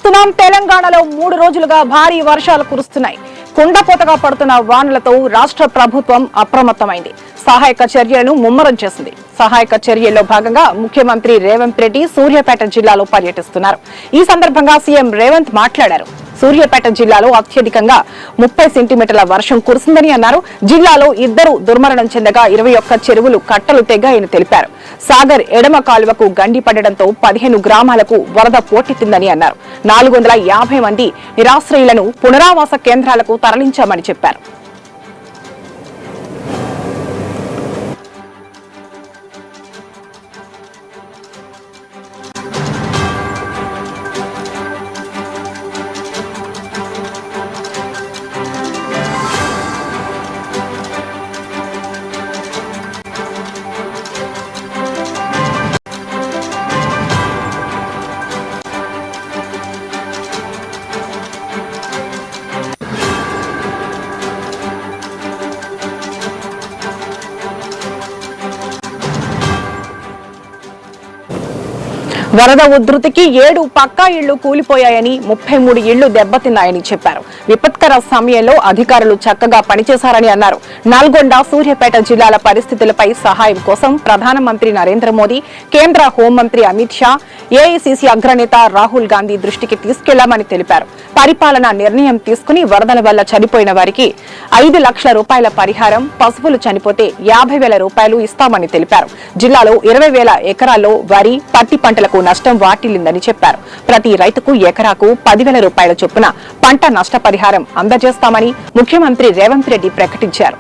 చూస్తున్నాం తెలంగాణలో 3 రోజులుగా భారీ వర్షాలు కురుస్తున్నాయి. కుండపోతగా పడుతున్న వానలతో రాష్ట్ర ప్రభుత్వం అప్రమత్తమైంది. సహాయక చర్యలను ముమ్మరం చేసింది. సహాయక చర్యల్లో భాగంగా ముఖ్యమంత్రి రేవంత్ రెడ్డి సూర్యాపేట జిల్లాలో పర్యటిస్తున్నారు. ఈ సందర్భంగా సీఎం రేవంత్ మాట్లాడారు. సూర్యాపేట జిల్లాలో అత్యధికంగా 30 సెంటీమీటర్ల వర్షం కురిసిందని అన్నారు. జిల్లాలో 2 దుర్మరణం చెందగా 21 చెరువులు కట్టలు తెగాయని తెలిపారు. సాగర్ ఎడమ కాలువకు గండి పడడంతో 15 గ్రామాలకు వరద పోటెత్తిందని అన్నారు. 450 మంది నిరాశ్రయులను పునరావాస కేంద్రాలకు తరలించామని చెప్పారు. వరద ఉధృతికి 7 పక్కా ఇళ్లు కూలిపోయాయని 33 ఇళ్లు దెబ్బతిన్నాయని చెప్పారు. విపత్కర సమయంలో అధికారులు చక్కగా పనిచేశారని అన్నారు. నల్గొండ, సూర్యాపేట జిల్లాల పరిస్థితులపై సహాయం కోసం ప్రధానమంత్రి నరేంద్ర మోదీ, కేంద్ర హోంమంత్రి అమిత్ షా, ఏఐసీసీ అగ్రనేత రాహుల్ గాంధీ దృష్టికి తీసుకెళ్లామని తెలిపారు. పరిపాలనా నిర్ణయం తీసుకుని వరదల వల్ల చనిపోయిన వారికి 5 లక్షల రూపాయల పరిహారం, పశువులు చనిపోతే 50,000 రూపాయలు ఇస్తామని తెలిపారు. జిల్లాలో 20,000 ఎకరాల్లో వరి, పత్తి పంటలకు నష్టం వాటిల్లిందని చెప్పారు. ప్రతి రైతుకు ఎకరాకు 10,000 రూపాయల చొప్పున పంట నష్టపరిహారం అందజేస్తామని ముఖ్యమంత్రి రేవంత్ రెడ్డి ప్రకటించారు.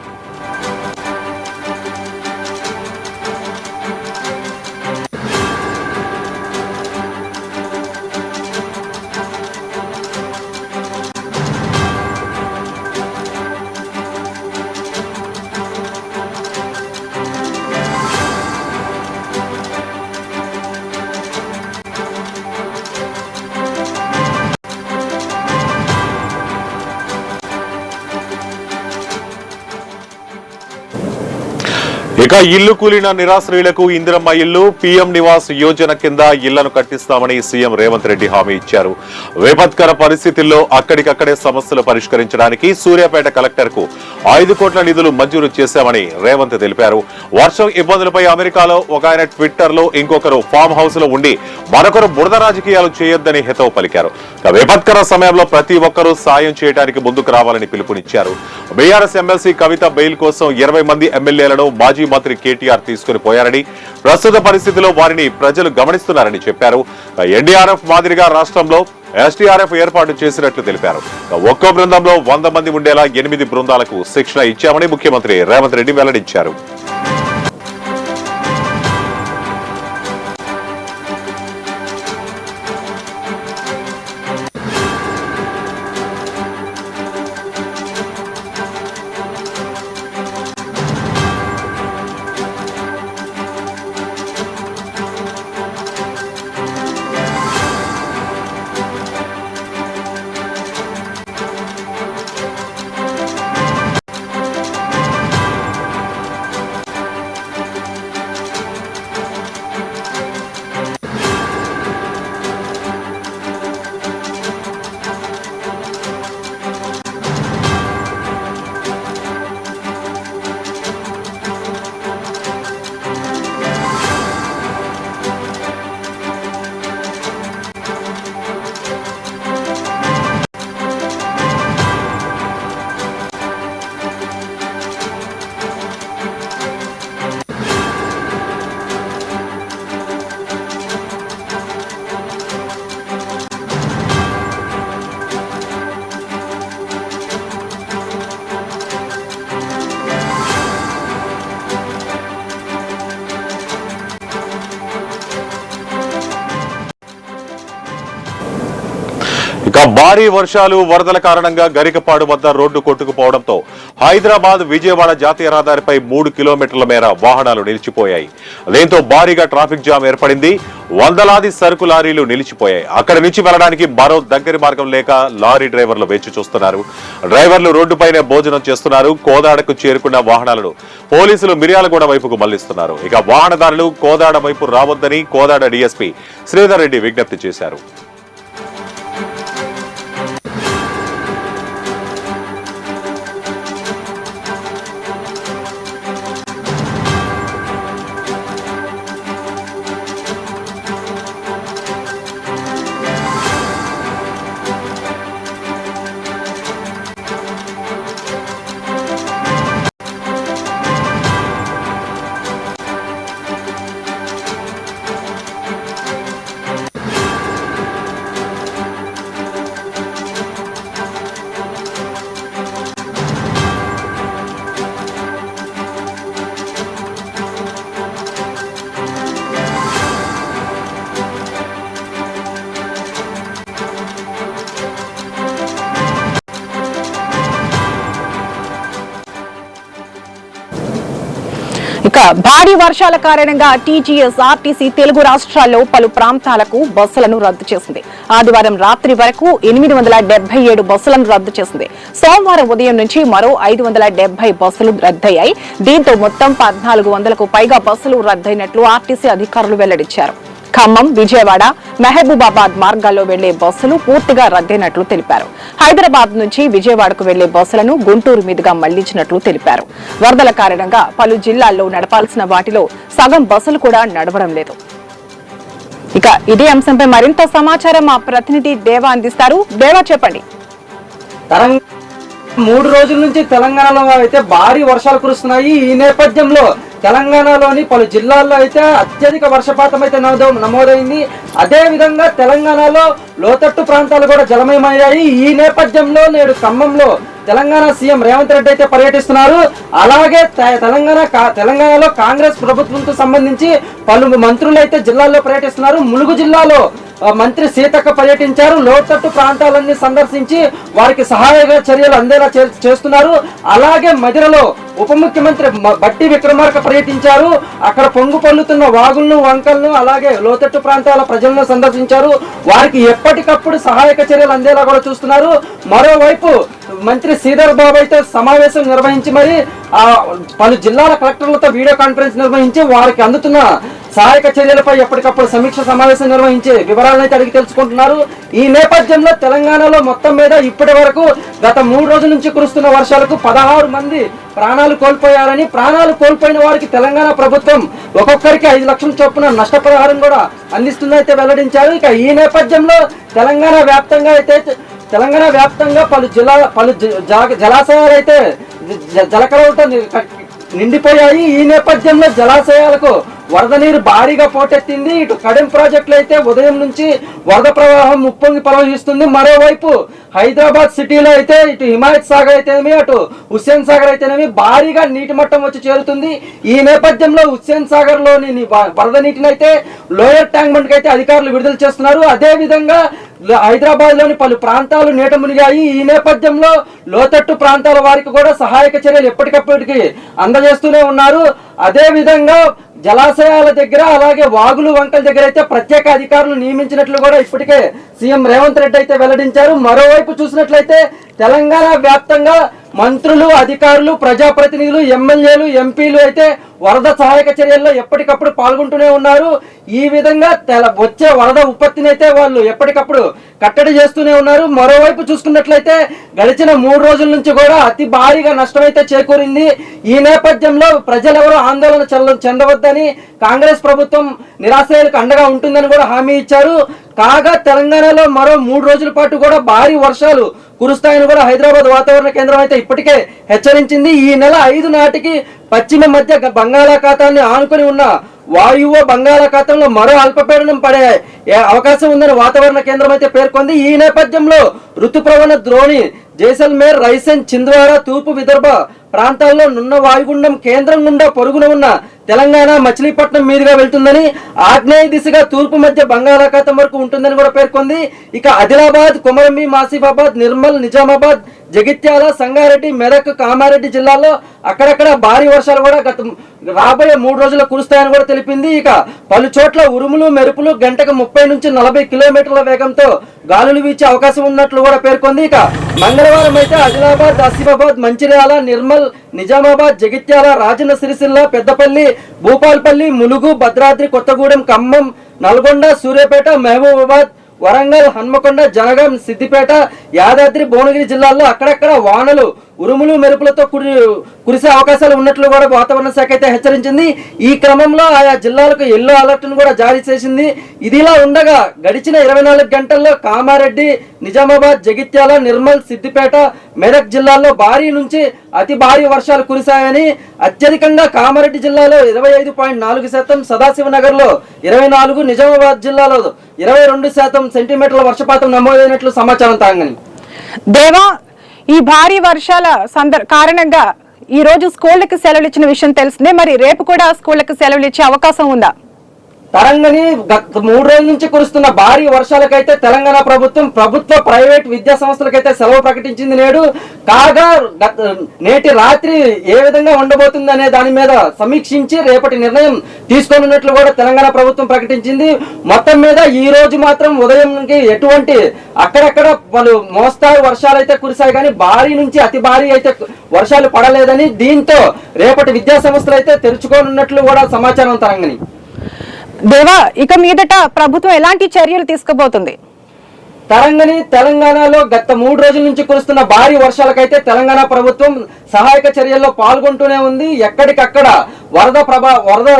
ఇక ఇల్లు కూలిన నిరాశ్రయులకు ఇందిరమ్మ ఇల్లు, పీఎం నివాస్ యోజన కింద ఇళ్లను కట్టిస్తామని సీఎం రేవంత్ రెడ్డి హామీ ఇచ్చారు. విపత్కర పరిస్థితుల్లో అక్కడికక్కడే సమస్యలు పరిష్కరించడానికి సూర్యాపేట కలెక్టర్ కు 5 కోట్ల నిధులు మంజూరు చేశామని రేవంత్ తెలిపారు. వర్షం ఇబ్బందులపై అమెరికాలో ఒక ఆయన ట్విట్టర్ లో, ఇంకొకరు ఫామ్ హౌస్ లో ఉండి మరొకరు బురద రాజకీయాలు చేయొద్దని హితవు పలికారు. విపత్కర సమయంలో ప్రతి ఒక్కరూ సాయం చేయడానికి ముందుకు రావాలని పిలుపునిచ్చారు. బీఆర్ఎస్ ఎమ్మెల్సీ కవిత బెయిల్ కోసం 20 మంది ఎమ్మెల్యేలను మాజీ మంత్రి కేటీఆర్ తీసుకుని పోయారని, ప్రస్తుత పరిస్థితిలో వారిని ప్రజలు గమనిస్తున్నారని చెప్పారు. ఎన్డీఆర్ఎఫ్ మాదిరిగా రాష్ట్రంలో ఎస్డీఆర్ఎఫ్ ఏర్పాటు చేసినట్లు తెలిపారు. ఒక్కో బృందంలో 100 మంది ఉండేలా 8 బృందాలకు శిక్షణ ఇచ్చామని ముఖ్యమంత్రి రేవంత్ రెడ్డి వెల్లడించారు. ఇక భారీ వర్షాలు వరదల కారణంగా గరికపాడు వద్ద రోడ్డు కొట్టుకుపోవడంతో హైదరాబాద్ విజయవాడ జాతీయ రహదారిపై 3 కిలోమీటర్ల మేర వాహనాలు నిలిచిపోయాయి. దీంతో భారీగా ట్రాఫిక్ జామ్ ఏర్పడింది. వందలాది సరుకు లారీలు నిలిచిపోయాయి. అక్కడి నుంచి వెళ్లడానికి మరో దగ్గరి మార్గం లేక లారీ డ్రైవర్లు వేచి చూస్తున్నారు. డ్రైవర్లు రోడ్డుపైనే భోజనం చేస్తున్నారు. కోదాడకు చేరుకున్న వాహనాలను పోలీసులు మిర్యాలగూడ వైపుకు మళ్లిస్తున్నారు. ఇక వాహనదారులు కోదాడ వైపు రావద్దని కోదాడ డీఎస్పీ శ్రీధర్ రెడ్డి విజ్ఞప్తి చేశారు. ఇక భారీ వర్షాల కారణంగా టీజీఎస్ ఆర్టీసీ తెలుగు రాష్ట్రాల్లో పలు ప్రాంతాలకు బస్సులను రద్దు చేసింది. ఆదివారం రాత్రి వరకు 877 బస్సులను రద్దు చేసింది. సోమవారం ఉదయం నుంచి మరో 570 బస్సులు రద్దయ్యాయి. దీంతో మొత్తం 1400కు పైగా బస్సులు రద్దయినట్లు ఆర్టీసీ అధికారులు వెల్లడించారు. ఖమ్మం, విజయవాడ, మహబూబాబాద్ మార్గాల్లో వెళ్లే బస్సులు పూర్తిగా రద్దయినట్లు తెలిపారు. హైదరాబాద్ నుంచి విజయవాడకు వెళ్లే బస్సులను గుంటూరు మీదుగా మళ్లించినట్లు తెలిపారు. వరదల కారణంగా పలు జిల్లాల్లో నడపాల్సిన వాటిలో సగం బస్సులు కూడా నడవడం లేదు. ఇక ఇదే అంశంపై మరింత సమాచారం మా ప్రతినిధి దేవా అందిస్తారు. దేవా, చెప్పండి. 3 రోజుల నుంచి తెలంగాణలో అయితే భారీ వర్షాలు కురుస్తున్నాయి. ఈ నేపథ్యంలో తెలంగాణలోని పలు జిల్లాల్లో అయితే అత్యధిక వర్షపాతం అయితే నమోదైంది. అదే విధంగా తెలంగాణలో లోతట్టు ప్రాంతాలు కూడా జలమయమయ్యాయి. ఈ నేపథ్యంలో నేడు ఖమ్మంలో తెలంగాణ సీఎం రేవంత్ రెడ్డి అయితే పర్యటిస్తున్నారు. అలాగే తెలంగాణలో కాంగ్రెస్ ప్రభుత్వంతో సంబంధించి పలు మంత్రులు అయితే జిల్లాల్లో పర్యటిస్తున్నారు. ములుగు జిల్లాలో మంత్రి సీతక్క పర్యటించారు. లోతట్టు ప్రాంతాలన్నీ సందర్శించి వారికి సహాయ చర్యలు అందేలా చేస్తున్నారు. అలాగే మదిరలో ఉప ముఖ్యమంత్రి బట్టి విక్రమార్క పర్యటించారు. అక్కడ పొంగు పొల్లుతున్న వాగులను, వంకలను, అలాగే లోతట్టు ప్రాంతాల ప్రజలను సందర్శించారు. వారికి ఎప్పటికప్పుడు సహాయక చర్యలు అందేలా కూడా చూస్తున్నారు. మరోవైపు మంత్రి శ్రీధర్ బాబు అయితే సమావేశం నిర్వహించి మరి పలు జిల్లాల కలెక్టర్లతో వీడియో కాన్ఫరెన్స్ నిర్వహించి వారికి అందుతున్న సహాయక చర్యలపై ఎప్పటికప్పుడు సమీక్ష సమావేశం నిర్వహించి వివరాలను అయితే అడిగి తెలుసుకుంటున్నారు. ఈ నేపథ్యంలో తెలంగాణలో మొత్తం మీద ఇప్పటి వరకు గత 3 రోజుల నుంచి కురుస్తున్న వర్షాలకు 16 మంది ప్రాణాలు కోల్పోయారని, ప్రాణాలు కోల్పోయిన వారికి తెలంగాణ ప్రభుత్వం ఒక్కొక్కరికి 5 లక్షల చొప్పున నష్టపరిహారం కూడా అందిస్తుందైతే వెల్లడించారు. ఇక ఈ నేపథ్యంలో తెలంగాణ వ్యాప్తంగా పలు జలాశయాలు అయితే జలకలతో నిండిపోయాయి. ఈ నేపథ్యంలో జలాశయాలకు వరద నీరు భారీగా పోటెత్తింది. ఇటు కడెం ప్రాజెక్టులు అయితే ఉదయం నుంచి వరద ప్రవాహం ముప్పొంగి ప్రవహిస్తుంది. మరోవైపు హైదరాబాద్ సిటీలో అయితే ఇటు హిమాయత్ సాగర్ అయితేనేమి, అటు హుస్సేన్ సాగర్ అయితేనేమి భారీగా నీటి మట్టం వచ్చి చేరుతుంది. ఈ నేపథ్యంలో హుస్సేన్ సాగర్ లోని వరద నీటిని అయితే లోయర్ ట్యాంక్ బండ్ కి అయితే అధికారులు విడుదల చేస్తున్నారు. అదే విధంగా హైదరాబాద్ లోని పలు ప్రాంతాలు నీట మునిగాయి. ఈ నేపథ్యంలో లోతట్టు ప్రాంతాల వారికి కూడా సహాయక చర్యలు ఎప్పటికప్పటికి అందజేస్తూనే ఉన్నారు. అదే విధంగా జలాశయాల దగ్గర, అలాగే వాగులు, వంకల దగ్గర అయితే ప్రత్యేక అధికారులు నియమించినట్లు కూడా ఇప్పటికే సీఎం రేవంత్ రెడ్డి అయితే వెల్లడించారు. మరోవైపు చూసినట్లయితే తెలంగాణ వ్యాప్తంగా మంత్రులు, అధికారులు, ప్రజాప్రతినిధులు, ఎమ్మెల్యేలు, ఎంపీలు అయితే వరద సహాయక చర్యల్లో ఎప్పటికప్పుడు పాల్గొంటూనే ఉన్నారు. ఈ విధంగా వచ్చే వరద ఉత్పత్తిని అయితే వాళ్ళు ఎప్పటికప్పుడు కట్టడి చేస్తూనే ఉన్నారు. మరోవైపు చూసుకున్నట్లయితే గడిచిన 3 రోజుల నుంచి కూడా అతి భారీగా నష్టమైతే చేకూరింది. ఈ నేపథ్యంలో ప్రజలెవరూ ఆందోళన చెందవద్దని, కాంగ్రెస్ ప్రభుత్వం నిరాశ్రయులకు అండగా ఉంటుందని కూడా హామీ ఇచ్చారు. కాగా తెలంగాణలో మరో 3 రోజుల పాటు కూడా భారీ వర్షాలు కురుస్తాయని కూడా హైదరాబాద్ వాతావరణ కేంద్రం అయితే ఇప్పటికే హెచ్చరించింది. ఈ నెల 5 నాటికి పశ్చిమ మధ్య బంగాళాఖాతాన్ని ఆనుకొని ఉన్న వాయువ్య బంగాళాఖాతంలో మరో అల్పపీడనం పడే అవకాశం ఉందని వాతావరణ కేంద్రం అయితే పేర్కొంది. ఈ నేపథ్యంలో ఋతుప్రవణ ద్రోణి జైసల్మేర్, రైసెన్, చింద్వారా, తూర్పు విదర్భ ప్రాంతాల్లో నున్న వాయుగుండం కేంద్రం గుండా పొరుగున ఉన్న తెలంగాణ మచిలీపట్నం మీదుగా వెళ్తుందని, ఆగ్నేయ దిశగా తూర్పు మధ్య బంగాళాఖాతం వరకు ఉంటుందని కూడా పేర్కొంది. ఇక ఆదిలాబాద్, కొమరంభీం, ఆసిఫాబాద్, నిర్మల్, నిజామాబాద్, జగిత్యాల, సంగారెడ్డి, మెదక్, కామారెడ్డి జిల్లాల్లో అక్కడక్కడ భారీ వర్షాలు కూడా రాబోయే 3 రోజుల్లో కురుస్తాయని కూడా తెలిపింది. ఇక పలు చోట్ల ఉరుములు, మెరుపులు గంటకు 30 నుంచి 40 కిలోమీటర్ల వేగంతో గాలులు వీచే అవకాశం ఉన్నట్లు కూడా పేర్కొంది. ఇక మంగళవారం అయితే ఆదిలాబాద్, ఆసిఫాబాద్, మంచిర్యాల, నిర్మల్, నిజామాబాద్, జగిత్యాల, రాజన్న సిరిసిల్ల, పెద్దపల్లి, భూపాల్పల్లి, ములుగు, భద్రాద్రి కొత్తగూడెం, ఖమ్మం, నల్గొండ, సూర్యాపేట, మహబూబాబాద్, వరంగల్, హన్మకొండ, జనగాం, సిద్దిపేట, యాదాద్రి, భువనగిరి జిల్లాల్లో అక్కడక్కడ వానలు, ఉరుములు, మెరుపులతో కురిసే అవకాశాలు ఉన్నట్లు కూడా వాతావరణ శాఖ అయితే హెచ్చరించింది. ఈ క్రమంలో ఆయా జిల్లాలకు ఎల్లో అలర్ట్ ను కూడా జారీ చేసింది. ఇదిలా ఉండగా గడిచిన 24 గంటల్లో కామారెడ్డి, నిజామాబాద్, జగిత్యాల, నిర్మల్, సిద్దిపేట, మెదక్ జిల్లాల్లో భారీ నుంచి అతి భారీ వర్షాలు కురిశాయని, అత్యధికంగా కామారెడ్డి జిల్లాలో 25.4%, సదాశివనగర్ లో 24%, నిజామాబాద్ జిల్లాలో 22% సెంటీమీటర్ల వర్షపాతం నమోదైనట్లు సమాచారం తాంగని. దేవా, ఈ భారీ వర్షాల కారణంగా ఈ రోజు స్కూళ్లకు సెలవులు ఇచ్చిన విషయం తెలిసిందే. మరి రేపు కూడా స్కూళ్లకు సెలవులు ఇచ్చే అవకాశం ఉందా? తరంగని గత 3 రోజుల నుంచి కురుస్తున్న భారీ వర్షాలకైతే తెలంగాణ ప్రభుత్వ ప్రైవేట్ విద్యా సంస్థలకైతే సెలవు ప్రకటించింది నేడు. కాగా నేటి రాత్రి ఏ విధంగా ఉండబోతుంది అనే దాని మీద సమీక్షించి రేపటి నిర్ణయం తీసుకోనున్నట్లు కూడా తెలంగాణ ప్రభుత్వం ప్రకటించింది. మొత్తం మీద ఈ రోజు మాత్రం ఉదయంకి ఎటువంటి అక్కడక్కడ పలు మోస్తారు వర్షాలు అయితే కురిశాయి, కానీ భారీ నుంచి అతి భారీ అయితే వర్షాలు పడలేదని, దీంతో రేపటి విద్యా సంస్థలు అయితే తెరుచుకోనున్నట్లు కూడా సమాచారం. తరంగని దేవా, ఇక మీదట ప్రభుత్వం ఎలాంటి చర్యలు తీసుకోబోతుంది? తరంగని తెలంగాణలో గత 3 రోజుల నుంచి కురుస్తున్న భారీ వర్షాలకైతే తెలంగాణ ప్రభుత్వం సహాయక చర్యల్లో పాల్గొంటూనే ఉంది. ఎక్కడికక్కడ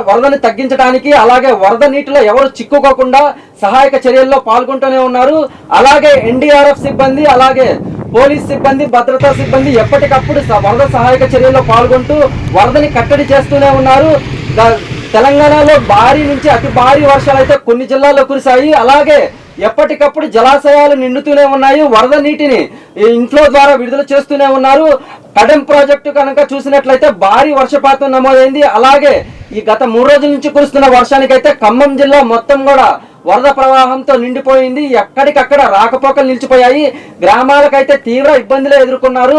వరదని తగ్గించడానికి, అలాగే వరద నీటిలో ఎవరు చిక్కుకోకుండా సహాయక చర్యల్లో పాల్గొంటూనే ఉన్నారు. అలాగే ఎన్డీఆర్ఎఫ్ సిబ్బంది, అలాగే పోలీస్ సిబ్బంది, భద్రతా సిబ్బంది ఎప్పటికప్పుడు వరద సహాయక చర్యల్లో పాల్గొంటూ వరదని కట్టడి చేస్తూనే ఉన్నారు. తెలంగాణలో భారీ నుంచి అతి భారీ వర్షాలు అయితే కొన్ని జిల్లాల్లో కురిశాయి. అలాగే ఎప్పటికప్పుడు జలాశయాలు నిండుతూనే ఉన్నాయి. వరద నీటిని ఇన్ఫ్లో ద్వారా విడుదల చేస్తూనే ఉన్నారు. కడెం ప్రాజెక్టు కనుక చూసినట్లయితే భారీ వర్షపాతం నమోదైంది. అలాగే ఈ గత 3 రోజుల నుంచి కురుస్తున్న వర్షానికైతే ఖమ్మం జిల్లా మొత్తం కూడా వరద ప్రవాహంతో నిండిపోయింది. ఎక్కడికక్కడ రాకపోకలు నిలిచిపోయాయి. గ్రామాలకైతే తీవ్ర ఇబ్బందులు ఎదుర్కొన్నారు.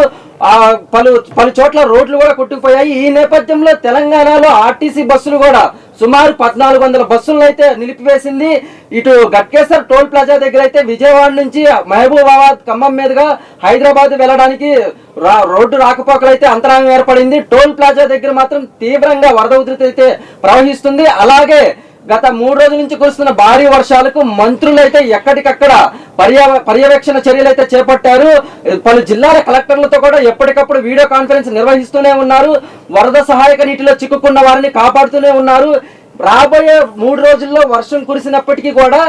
పలు చోట్ల రోడ్లు కూడా కొట్టుకుపోయాయి. ఈ నేపథ్యంలో తెలంగాణలో ఆర్టీసీ బస్సులు కూడా సుమారు 1400 బస్సులను అయితే నిలిపివేసింది. ఇటు గట్కేసర్ టోల్ ప్లాజా దగ్గర అయితే విజయవాడ నుంచి మహబూబాబాద్, ఖమ్మం మీదుగా హైదరాబాద్ వెళ్ళడానికి రోడ్డు రాకపోకలు అయితే అంతరాయం ఏర్పడింది. టోల్ ప్లాజా దగ్గర మాత్రం తీవ్రంగా వరద ఉధృతి అయితే ప్రవహిస్తుంది. అలాగే గత 3 రోజుల నుంచి కురుస్తున్న భారీ వర్షాలకు మంత్రులు అయితే ఎక్కడికక్కడ పర్యవేక్షణ చర్యలు అయితే చేపట్టారు. పలు జిల్లాల కలెక్టర్లతో కూడా ఎప్పటికప్పుడు వీడియో కాన్ఫరెన్స్ నిర్వహిస్తూనే ఉన్నారు. వరద సహాయక నీటిలో చిక్కుకున్న వారిని కాపాడుతూనే ఉన్నారు. రాబోయే 3 రోజుల్లో వర్షం కురిసినప్పటికీ కూడా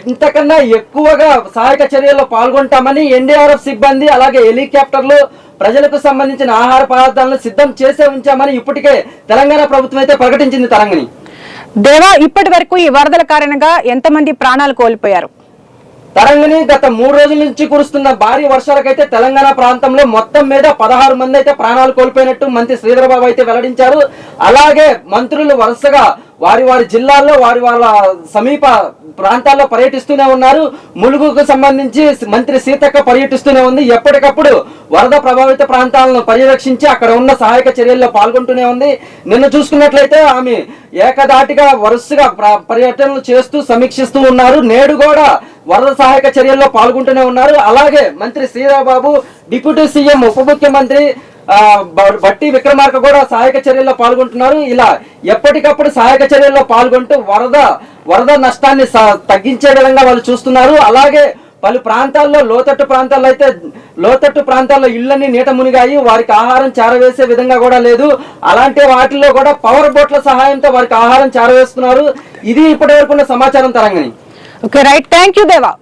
ఇంతకన్నా ఎక్కువగా సహాయక చర్యల్లో పాల్గొంటామని ఎన్డీఆర్ఎఫ్ సిబ్బంది, అలాగే హెలికాప్టర్లు, ప్రజలకు సంబంధించిన ఆహార పదార్థాలను సిద్ధం చేసే ఉంచామని ఇప్పటికే తెలంగాణ ప్రభుత్వం అయితే ప్రకటించింది. తరంగని దేవా, ఇప్పటి వరకు ఈ వరదల కారణంగా ఎంతమంది ప్రాణాలు కోల్పోయారు? తరంగని గత 3 రోజుల నుంచి కురుస్తున్న భారీ వర్షాలకైతే తెలంగాణ ప్రాంతంలో మొత్తం మీద 16 మంది అయితే ప్రాణాలు కోల్పోయినట్టు మంత్రి శ్రీధరబాబు అయితే వెల్లడించారు. అలాగే మంత్రులు వరుసగా వారి జిల్లాల్లో వాళ్ళ సమీప ప్రాంతాల్లో పర్యటిస్తూనే ఉన్నారు. ములుగుకు సంబంధించి మంత్రి సీతక్క పర్యటిస్తూనే ఉంది. ఎప్పటికప్పుడు వరద ప్రభావిత ప్రాంతాలను పర్యవేక్షించి అక్కడ ఉన్న సహాయక చర్యల్లో పాల్గొంటూనే ఉంది. నిన్న చూసుకున్నట్లయితే ఆమె ఏకదాటిగా వరుసగా పర్యటనలు చేస్తూ సమీక్షిస్తూ ఉన్నారు. నేడు కూడా వరద సహాయక చర్యల్లో పాల్గొంటూనే ఉన్నారు. అలాగే మంత్రి శ్రీరాబాబు, డిప్యూటీ సీఎం, ఉప ముఖ్యమంత్రి బట్టి విక్రమార్క కూడా సహాయక చర్యల్లో పాల్గొంటున్నారు. ఇలా ఎప్పటికప్పుడు సహాయక చర్యల్లో పాల్గొంటూ వరద నష్టాన్ని తగ్గించే విధంగా వాళ్ళు చూస్తున్నారు. అలాగే పలు ప్రాంతాల్లో లోతట్టు ప్రాంతాల్లో ఇళ్లన్నీ నీట మునిగాయి. వారికి ఆహారం చేరవేసే విధంగా కూడా లేదు. అలాంటి వాటిల్లో కూడా పవర్ బోట్ల సహాయంతో వారికి ఆహారం చేరవేస్తున్నారు. ఇది ఇప్పటి వరకు ఉన్న సమాచారం. Tarangini okay, right, thank you దేవా.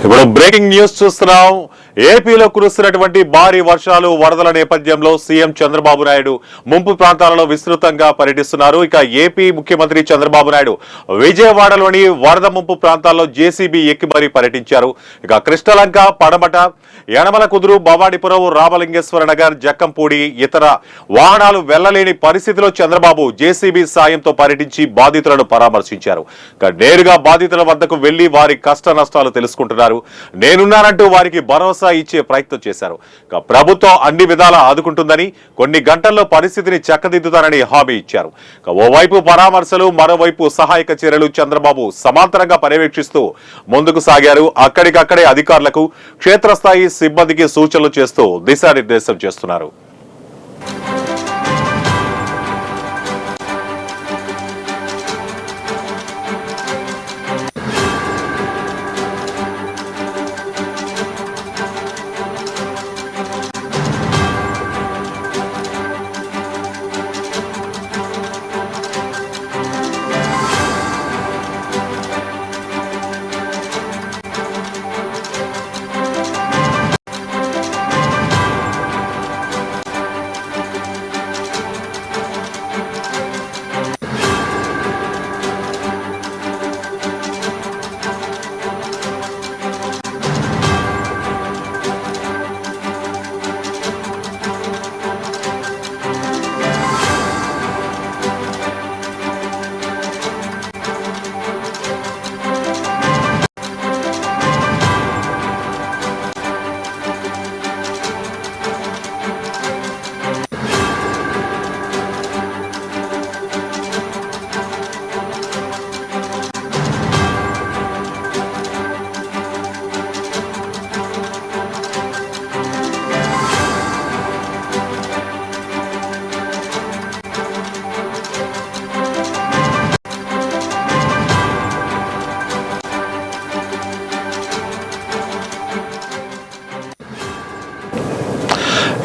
ఇప్పుడు బ్రేకింగ్ న్యూస్ చూస్తున్నాం. ఏపీలో కురుస్తున్నటువంటి భారీ వర్షాలు వరదల నేపథ్యంలో సీఎం చంద్రబాబు నాయుడు ముంపు ప్రాంతాలలో విస్తృతంగా పర్యటిస్తున్నారు. ఇక ఏపీ ముఖ్యమంత్రి చంద్రబాబు నాయుడు విజయవాడలోని వరద ముంపు ప్రాంతాల్లో జేసీబీ ఎక్కి మరీ పర్యటించారు. ఇక కృష్ణలంక, పడమట, యనమల కుదురు, భవానీపురం, రామలింగేశ్వర నగర్, జక్కంపూడి ఇతర వాహనాలు వెళ్లలేని పరిస్థితిలో చంద్రబాబు జేసీబీ సాయంతో పర్యటించి బాధితులను పరామర్శించారు. ఇక నేరుగా బాధితుల వద్దకు వెళ్లి వారి కష్ట నష్టాలు తెలుసుకుంటున్నారు. నేనున్నానంటూ వారికి భరోసా ఇచ్చే ప్రయత్నం చేశారు. ప్రభుత్వం అన్ని విధాలా ఆదుకుంటుందని, కొన్ని గంటల్లో పరిస్థితిని చక్కదిద్దుతానని హామీ ఇచ్చారు. ఓవైపు పరామర్శలు, మరోవైపు సహాయక చర్యలు చంద్రబాబు సమాంతరంగా పర్యవేక్షిస్తూ ముందుకు సాగారు. అక్కడికక్కడే అధికారులకు, క్షేత్రస్థాయి సిబ్బందికి సూచనలు చేస్తూ దిశానిర్దేశం చేస్తున్నారు.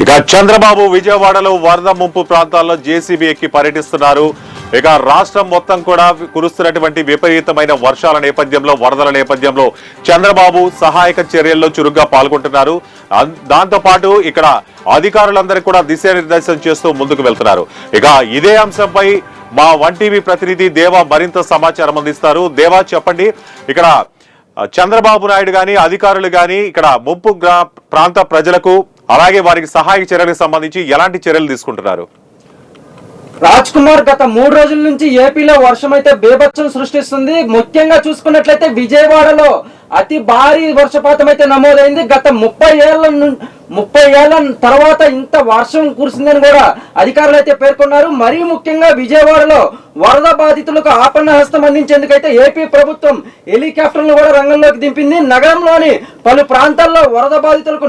ఇక చంద్రబాబు విజయవాడలో వరద ముంపు ప్రాంతాల్లో జేసీబీ ఎక్కి పర్యటిస్తున్నారు. ఇక రాష్ట్రం మొత్తం కూడా కురుస్తున్నటువంటి విపరీతమైన వర్షాల నేపథ్యంలో, వరదల నేపథ్యంలో చంద్రబాబు సహాయక చర్యల్లో చురుగ్గా పాల్గొంటున్నారు. దాంతో పాటు ఇక్కడ అధికారులందరికీ కూడా దిశానిర్దేశం చేస్తూ ముందుకు వెళ్తున్నారు. ఇక ఇదే అంశంపై మా 1TV ప్రతినిధి దేవా మరింత సమాచారం అందిస్తారు. దేవా, చెప్పండి, ఇక్కడ చంద్రబాబు నాయుడు గాని, అధికారులు గాని ఇక్కడ ముంపు ప్రాంత ప్రజలకు, అలాగే వారికి సహాయ చర్యలకు సంబంధించి ఎలాంటి చర్యలు తీసుకుంటున్నారు? రాజ్ కుమార్, గత 3 రోజుల నుంచి ఏపీలో వర్షం అయితే బేభత్సం సృష్టిస్తుంది. ముఖ్యంగా చూసుకున్నట్లయితే విజయవాడలో అతి భారీ వర్షపాతం అయితే నమోదైంది. గత 30 ఏళ్ల తర్వాత ఇంత వర్షం కురిసిందని కూడా అధికారులు అయితే పేర్కొన్నారు. మరీ ముఖ్యంగా విజయవాడలో వరద బాధితులకు ఆపన్న హస్తం అందించేందుకైతే ఏపీ ప్రభుత్వం హెలికాప్టర్లను కూడా రంగంలోకి దింపింది. నగరంలోని పలు ప్రాంతాల్లో వరద బాధితులకు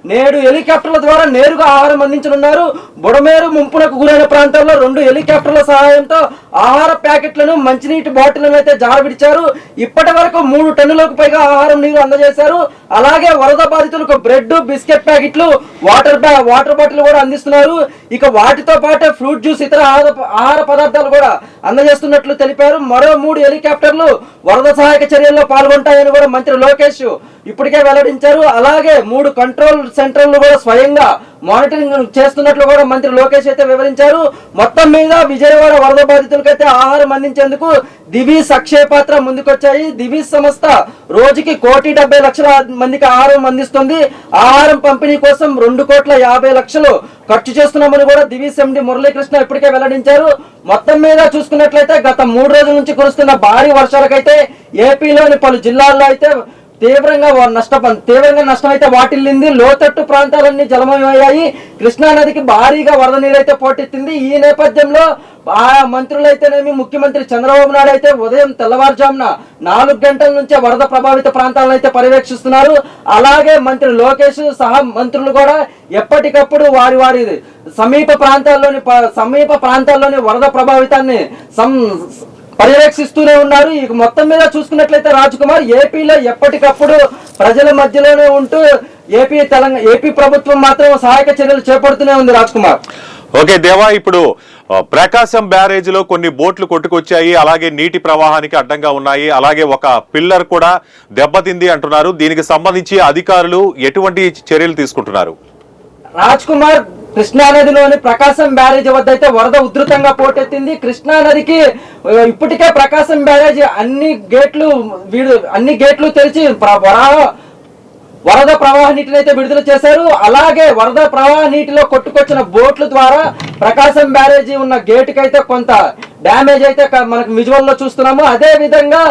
నేడు హెలికాప్టర్ల ద్వారా నేరుగా ఆహారం అందించనున్నారు. బుడమేరు ముంపునకు గురైన ప్రాంతాల్లో 2 హెలికాప్టర్ల సహాయంతో ఆహార ప్యాకెట్లను, మంచినీటి బాటిళ్లను అయితే జారవిడిచారు. ఇప్పటి వరకు 3 టన్నులకు పైగా ఆహారం, నీరు అందజేశారు. అలాగే వరద బాధితులకు బ్రెడ్, బిస్కెట్ ప్యాకెట్లు, వాటర్ బాటిల్ కూడా అందిస్తున్నారు. ఇక వాటితో పాటు ఫ్రూట్ జ్యూస్, ఇతర ఆహార పదార్థాలు కూడా అందజేస్తున్నట్లు తెలిపారు. మరో 3 హెలికాప్టర్లు వరద సహాయక చర్యల్లో పాల్గొంటాయని కూడా మంత్రి లోకేష్ ఇప్పటికే వెల్లడించారు. అలాగే 3 కంట్రోల్ సెంటర్లు కూడా స్వయంగా మానిటరింగ్ చేస్తున్నట్లు కూడా మంత్రి లోకేష్ అయితే వివరించారు. మొత్తం మీద విజయవాడ వరద బాధితులకైతే ఆహారం అందించేందుకు దివీస్ అక్షయ పాత్ర ముందుకొచ్చాయి. దివీస్ సంస్థ రోజుకి 1,70,00,000 మందికి ఆహారం అందిస్తుంది. ఆహారం పంపిణీ కోసం 2,50,00,000 ఖర్చు చేస్తున్నామని కూడా దివీస్ ఎండి మురళీకృష్ణ ఇప్పటికే వెల్లడించారు. మొత్తం మీద చూసుకున్నట్లయితే గత 3 రోజుల నుంచి కురుస్తున్న భారీ వర్షాలకైతే ఏపీలోని పలు జిల్లాల్లో అయితే తీవ్రంగా నష్టం అయితే వాటిల్లింది. లోతట్టు ప్రాంతాలన్నీ జలమయమయ్యాయి. కృష్ణా నదికి భారీగా వరద నీరు అయితే పోటెత్తింది. ఈ నేపథ్యంలో ఆయా మంత్రులైతేనేమి, ముఖ్యమంత్రి చంద్రబాబు నాయుడు అయితే ఉదయం తెల్లవారుజామున 4 గంటల నుంచే వరద ప్రభావిత ప్రాంతాలను అయితే పర్యవేక్షిస్తున్నారు. అలాగే మంత్రి లోకేష్ సహా మంత్రులు కూడా ఎప్పటికప్పుడు వారి సమీప ప్రాంతాల్లోని వరద ప్రభావితాన్ని పర్యవేక్షిస్తూనే ఉన్నారు. ఇక మొత్తం మీద చూసుకున్నట్లయితే రాజ్ కుమార్, ఏపీలో ఎప్పటికప్పుడు ప్రజల మధ్యలోనే ఉంటూ ఏపీ ప్రభుత్వం మాత్రం సహాయక చర్యలు చేపడుతూనే ఉంది. రాజ్ కుమార్, ఓకే దేవా, ఇప్పుడు ప్రకాశం బ్యారేజ్ లో కొన్ని బోట్లు కొట్టుకొచ్చాయి, అలాగే నీటి ప్రవాహానికి అడ్డంగా ఉన్నాయి, అలాగే ఒక పిల్లర్ కూడా దెబ్బతింది అంటున్నారు. దీనికి సంబంధించి అధికారులు ఎటువంటి చర్యలు తీసుకుంటున్నారు? రాజ్ కుమార్, కృష్ణా నదిలోని ప్రకాశం బ్యారేజ్ వద్ద అయితే వరద ఉధృతంగా పోటెత్తింది. కృష్ణా నదికి ఇప్పటికే ప్రకాశం బ్యారేజ్ అన్ని గేట్లు తెరిచి వరద ప్రవాహ నీటిని అయితే విడుదల చేశారు. అలాగే వరద ప్రవాహ నీటిలో కొట్టుకొచ్చిన బోట్ల ద్వారా ప్రకాశం బ్యారేజీ ఉన్న గేటుకి అయితే కొంత డ్యామేజ్ అయితే మనకు విజువల్ లో చూస్తున్నాము. అదే విధంగా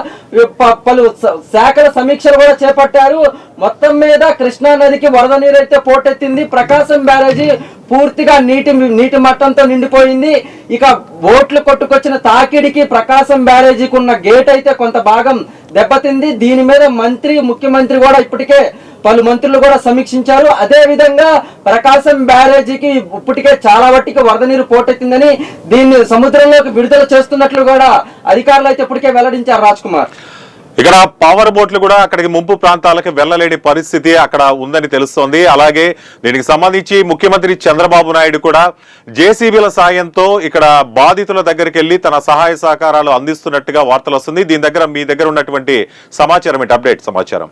పలు శాఖల సమీక్షలు కూడా చేపట్టారు. మొత్తం మీద కృష్ణా నదికి వరద నీరు అయితే పోటెత్తింది. ప్రకాశం బ్యారేజీ పూర్తిగా నీటి మట్టంతో నిండిపోయింది. ఇక బోట్లు కొట్టుకొచ్చిన తాకిడికి ప్రకాశం బ్యారేజీకి ఉన్న గేట్ అయితే కొంత భాగం దెబ్బతింది. దీని మీద ముఖ్యమంత్రి కూడా ఇప్పటికే పలు మంత్రులు కూడా సమీక్షించారు. అదే విధంగా ప్రకాశం బ్యారేజీకి ఇప్పటికే చాలా వట్టికి వరద నీరు పోటెత్తిందని దీన్ని సముద్రంలోకి విడుదల చేస్తున్నట్లు కూడా అధికారులు అయితే ఇప్పటికే వెల్లడించారు. రాజ్ కుమార్, ఇక్కడ పవర్ బోట్లు కూడా అక్కడికి ముంపు ప్రాంతాలకు వెళ్లలేని పరిస్థితి అక్కడ ఉందని తెలుస్తోంది. అలాగే దీనికి సంబంధించి ముఖ్యమంత్రి చంద్రబాబు నాయుడు కూడా జేసీబీల సాయంతో ఇక్కడ బాధితుల దగ్గరికి వెళ్లి తన సహాయ సహకారాలు అందిస్తున్నట్టుగా వార్తలు వస్తుంది. దీని దగ్గర మీ దగ్గర ఉన్నటువంటి సమాచారం ఏంటి? అప్డేట్ సమాచారం.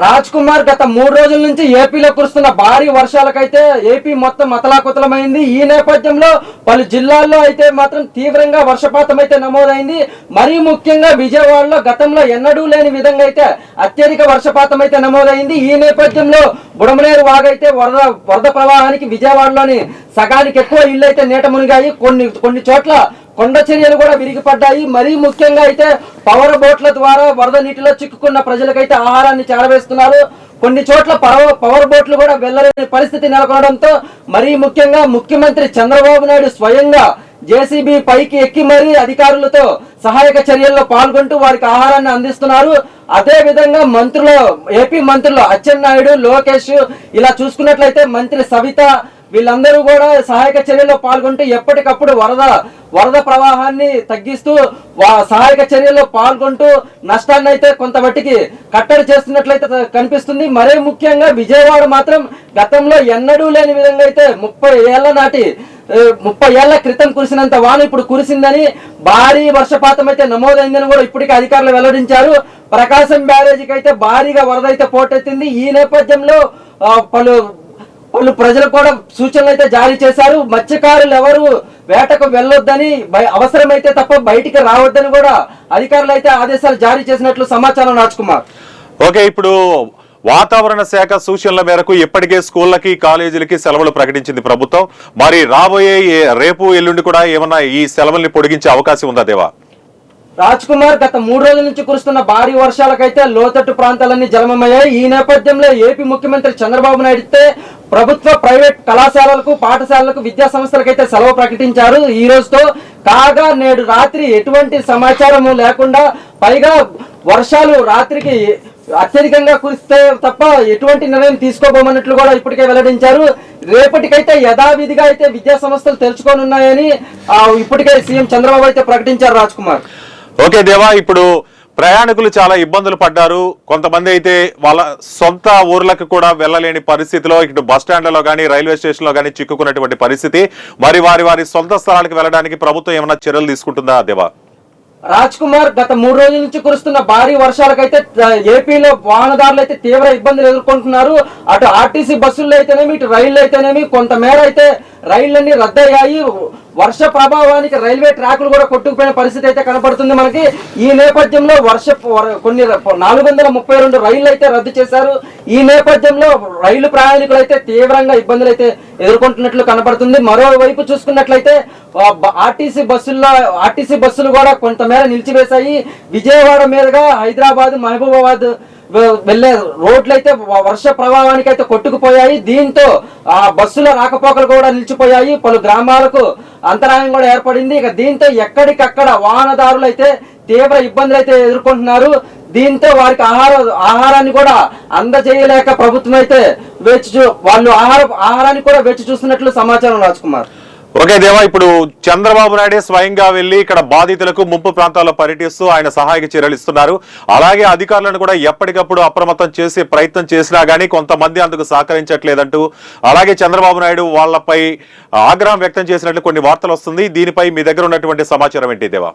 రాజ్ కుమార్, గత 3 రోజుల నుంచి ఏపీలో కురుస్తున్న భారీ వర్షాలకైతే ఏపీ మొత్తం అతలాకుతలమైంది. ఈ నేపథ్యంలో పలు జిల్లాల్లో అయితే మాత్రం తీవ్రంగా వర్షపాతం అయితే నమోదైంది. మరీ ముఖ్యంగా విజయవాడలో గతంలో ఎన్నడూ లేని విధంగా అయితే అత్యధిక వర్షపాతం అయితే నమోదైంది. ఈ నేపథ్యంలో బుడమనేరు వాగైతే వరద ప్రవాహానికి విజయవాడలోని సగానికి ఎక్కువ ఇళ్లు అయితే నీట మునిగాయి. కొన్ని చోట్ల కొండ చర్యలు కూడా విరిగిపడ్డాయి. మరీ ముఖ్యంగా అయితే పవర్ బోట్ల ద్వారా వరద నీటిలో చిక్కుకున్న ప్రజలకైతే ఆహారాన్ని చేరవేస్తున్నారు. కొన్ని చోట్ల పవర్ బోట్లు కూడా వెళ్లలేని పరిస్థితి నెలకొనడంతో మరీ ముఖ్యంగా ముఖ్యమంత్రి చంద్రబాబు నాయుడు స్వయంగా జేసీబీ పైకి ఎక్కి మరీ అధికారులతో సహాయక చర్యల్లో పాల్గొంటూ వారికి ఆహారాన్ని అందిస్తున్నారు. అదే విధంగా ఏపీ మంత్రులు అచ్చెన్నాయుడు, లోకేష్, ఇలా చూసుకున్నట్లయితే మంత్రి సవిత వీళ్ళందరూ కూడా సహాయక చర్యల్లో పాల్గొంటూ ఎప్పటికప్పుడు వరద ప్రవాహాన్ని తగ్గిస్తూ సహాయక చర్యల్లో పాల్గొంటూ నష్టాన్ని అయితే కొంత మట్టికి కట్టడి చేస్తున్నట్లయితే కనిపిస్తుంది. మరీ ముఖ్యంగా విజయవాడ మాత్రం గతంలో ఎన్నడూ లేని విధంగా అయితే 30 ఏళ్ల క్రితం కురిసినంత వాన ఇప్పుడు కురిసిందని, భారీ వర్షపాతం అయితే నమోదైందని కూడా ఇప్పటికే అధికారులు వెల్లడించారు. ప్రకాశం బ్యారేజీకి అయితే భారీగా వరద అయితే పోటెత్తింది. ఈ నేపథ్యంలో పలు ప్రజలు కూడా సూచనలు అయితే జారీ చేశారు. మత్స్యకారులు ఎవరు వేటకు వెళ్ళొద్దని, అవసరమైతే తప్ప బయటికి రావద్దని కూడా అధికారులు అయితే ఆదేశాలు జారీ చేసినట్లు సమాచారం. రాజ్ కుమార్, ఓకే, ఇప్పుడు వాతావరణ శాఖ సూచనల మేరకు ఇప్పటికే స్కూళ్లకి, కాలేజీలకి సెలవులు ప్రకటించింది ప్రభుత్వం. మరి రాబోయే రేపు ఎల్లుండి కూడా ఏమన్నా ఈ సెలవుల్ని పొడిగించే అవకాశం ఉందా దేవా? రాజ్ కుమార్, గత 3 రోజుల నుంచి కురుస్తున్న భారీ వర్షాలకైతే లోతట్టు ప్రాంతాలన్నీ జలమయ్యాయి. ఈ నేపథ్యంలో ఏపీ ముఖ్యమంత్రి చంద్రబాబు నాయుడు ప్రభుత్వ, ప్రైవేట్ కళాశాలలకు, పాఠశాలలకు, విద్యా సంస్థలకైతే సెలవు ప్రకటించారు ఈ రోజుతో. కాగా నేడు రాత్రి ఎటువంటి సమాచారము లేకుండా, పైగా వర్షాలు రాత్రికి అత్యధికంగా కురిస్తే తప్ప ఎటువంటి నిర్ణయం తీసుకోబోమన్నట్లు కూడా ఇప్పటికే వెల్లడించారు. రేపటికైతే యథావిధిగా అయితే విద్యా సంస్థలు తెరుచుకోనున్నాయని ఇప్పటికే సీఎం చంద్రబాబు అయితే ప్రకటించారు. రాజ్ కుమార్, ఓకే దేవా, ఇప్పుడు ప్రయాణికులు చాలా ఇబ్బందులు పడ్డారు. కొంతమంది అయితే వాళ్ళ సొంత ఊర్లకు కూడా వెళ్ళలేని పరిస్థితిలో ఇటు బస్టాండ్లలో కానీ, రైల్వే స్టేషన్ లో కానీ చిక్కుకున్నటువంటి పరిస్థితి. మరి వారి సొంత స్థలాలకు వెళ్ళడానికి ప్రభుత్వం ఏమైనా చర్యలు తీసుకుంటుందా దేవా? రాజ్ కుమార్, గత 3 రోజుల నుంచి కురుస్తున్న భారీ వర్షాలకైతే ఏపీలో వాహనదారులు అయితే తీవ్ర ఇబ్బందులు ఎదుర్కొంటున్నారు. అటు ఆర్టీసీ బస్సుల్లో అయితేనేమి, ఇటు రైళ్లు అయితేనేమి కొంతమేర అయితే రైళ్లన్నీ రద్దయ్యాయి. వర్ష ప్రభావానికి రైల్వే ట్రాకులు కూడా కొట్టుకుపోయిన పరిస్థితి అయితే కనపడుతుంది మనకి. ఈ నేపథ్యంలో కొన్ని 432 రైళ్లు అయితే రద్దు చేశారు. ఈ నేపథ్యంలో రైలు ప్రయాణికులు అయితే తీవ్రంగా ఇబ్బందులు అయితే ఎదుర్కొంటున్నట్లు కనపడుతుంది. మరోవైపు చూసుకున్నట్లయితే ఆర్టీసీ బస్సులు కూడా కొంతమేర నిలిచివేశాయి. విజయవాడ మీదుగా హైదరాబాద్, మహబూబాబాద్ వెళ్లే రోడ్లు అయితే వర్ష ప్రభావానికి అయితే కొట్టుకుపోయాయి. దీంతో ఆ బస్సుల రాకపోకలు కూడా నిలిచిపోయాయి. పలు గ్రామాలకు అంతరాయం కూడా ఏర్పడింది. ఇక దీంతో ఎక్కడికక్కడ వాహనదారులు అయితే తీవ్ర ఇబ్బందులు అయితే ఎదుర్కొంటున్నారు. దీంతో వారికి ఆహారాన్ని కూడా అందజేయలేక ప్రభుత్వం అయితే వాళ్ళు ఆహారాన్ని కూడా వేచి చూస్తున్నట్లు సమాచారం. రాజ్ కుమార్, ఓకే దేవా, ఇప్పుడు చంద్రబాబు నాయుడే స్వయంగా వెళ్లి ఇక్కడ బాధితులకు ముంపు ప్రాంతాల్లో పర్యటిస్తూ ఆయన సహాయక చర్యలు ఇస్తున్నారు. అలాగే అధికారులను కూడా ఎప్పటికప్పుడు అప్రమత్తం చేసే ప్రయత్నం చేసినా గానీ కొంతమంది అందుకు సహకరించట్లేదంటూ, అలాగే చంద్రబాబు నాయుడు వాళ్లపై ఆగ్రహం వ్యక్తం చేసినట్లు కొన్ని వార్తలు వస్తుంది. దీనిపై మీ దగ్గర ఉన్నటువంటి సమాచారం ఏంటి దేవా?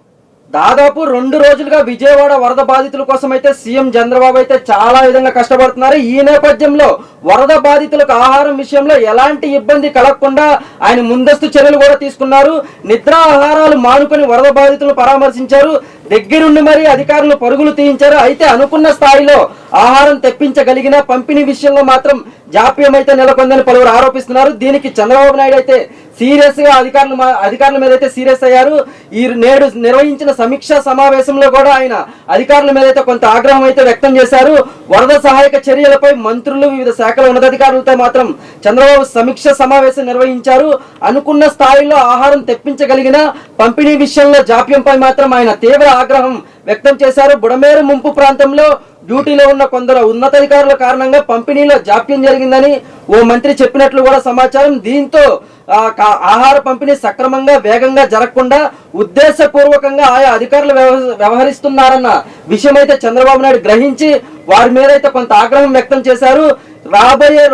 దాదాపు 2 రోజులుగా విజయవాడ వరద బాధితుల కోసం అయితే సీఎం చంద్రబాబు అయితే చాలా విధంగా కష్టపడుతున్నారు. ఈ నేపథ్యంలో వరద బాధితులకు ఆహారం విషయంలో ఎలాంటి ఇబ్బంది కలగకుండా ఆయన ముందస్తు చర్యలు కూడా తీసుకున్నారు. నిద్రా ఆహారాలు మానుకొని వరద బాధితులను పరామర్శించారు. దగ్గరుండి మరి అధికారులు పరుగులు తీయించారు. అయితే అనుకున్న స్థాయిలో ఆహారం తెప్పించగలిగిన పంపిణీ విషయంలో మాత్రం జాప్యం అయితే నెలకొందని పలువురు ఆరోపిస్తున్నారు. దీనికి చంద్రబాబు నాయుడు అయితే సీరియస్ గా అధికారుల మీద అయితే సీరియస్ అయ్యారు. ఈ నేడు నిర్వహించిన సమీక్షా సమావేశంలో కూడా ఆయన అధికారుల మీద అయితే కొంత ఆగ్రహం అయితే వ్యక్తం చేశారు. వరద సహాయక చర్యలపై మంత్రులు, వివిధ శాఖల ఉన్నతాధికారులతో మాత్రం చంద్రబాబు సమీక్ష సమావేశం నిర్వహించారు. అనుకున్న స్థాయిలో ఆహారం తెప్పించగలిగిన పంపిణీ విషయంలో జాప్యంపై మాత్రం ఆయన తీవ్ర ఆగ్రహం వ్యక్తం చేశారు. బుడమేరు ముంపు ప్రాంతంలో డ్యూటీలో ఉన్న కొందరు ఉన్నతాధికారుల కారణంగా పంపిణీలో జాప్యం జరిగిందని ఓ మంత్రి చెప్పినట్లు కూడా సమాచారం. దీంతో ఆహార పంపిణీ సక్రమంగా వేగంగా జరగకుండా ఉద్దేశపూర్వకంగా ఆయా అధికారులు వ్యవహరిస్తున్నారన్న విషయం అయితే చంద్రబాబు నాయుడు గ్రహించి వారి మీద అయితే కొంత ఆగ్రహం వ్యక్తం చేశారు. రాబోయే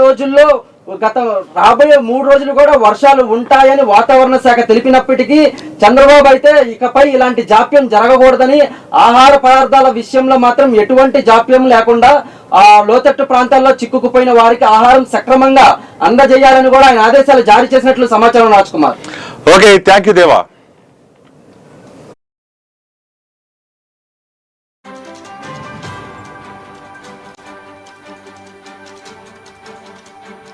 3 రోజులు కూడా వర్షాలు ఉంటాయని వాతావరణ శాఖ తెలిపినప్పటికీ చంద్రబాబు అయితే ఇకపై ఇలాంటి జాప్యం జరగకూడదని, ఆహార పదార్థాల విషయంలో మాత్రం ఎటువంటి జాప్యం లేకుండా లోతట్టు ప్రాంతాల్లో చిక్కుకుపోయిన వారికి ఆహారం సక్రమంగా అందజేయాలని కూడా ఆయన ఆదేశాలు జారీ చేసినట్లు సమాచారం. Raj Kumar. Okay, thank you దేవా.